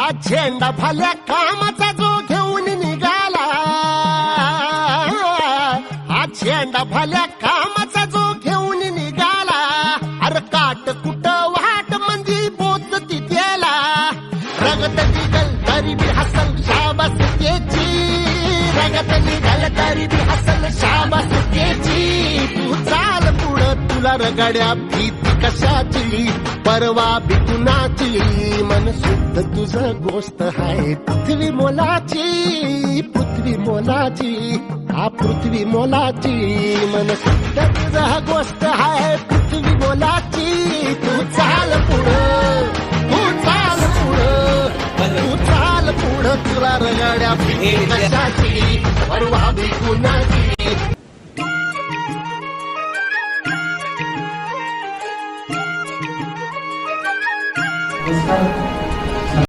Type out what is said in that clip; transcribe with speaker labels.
Speaker 1: हा झेंडा भल्या कामाचा जो घेऊन निघाला, हा झेंडा भल्या कामाचा जो घेऊन निघाला, अरे काट कुट वाट मंदी बोचती त्याला, रगत निघल तरी बी हसल शाबास त्याची, रगत निघल तरी बी हसल शाबास त्याची. तू चाल पुढं तुला रगड्या भीती कशाची, परवा भी कुणाची, मन शुद्ध तुझं गोष्ट आहे पृथ्वी मोलाची, पृथ्वी मोलाची, हा पृथ्वी मोलाची, मन शुद्ध तुझं गोष्ट आहे पृथ्वी मोलाची. तू चाल पुढं, तू चाल पुढं, तू चाल पुढं तुला रगड्या भीती कशाची, परवा भी कुणाची.
Speaker 2: नमस्कार.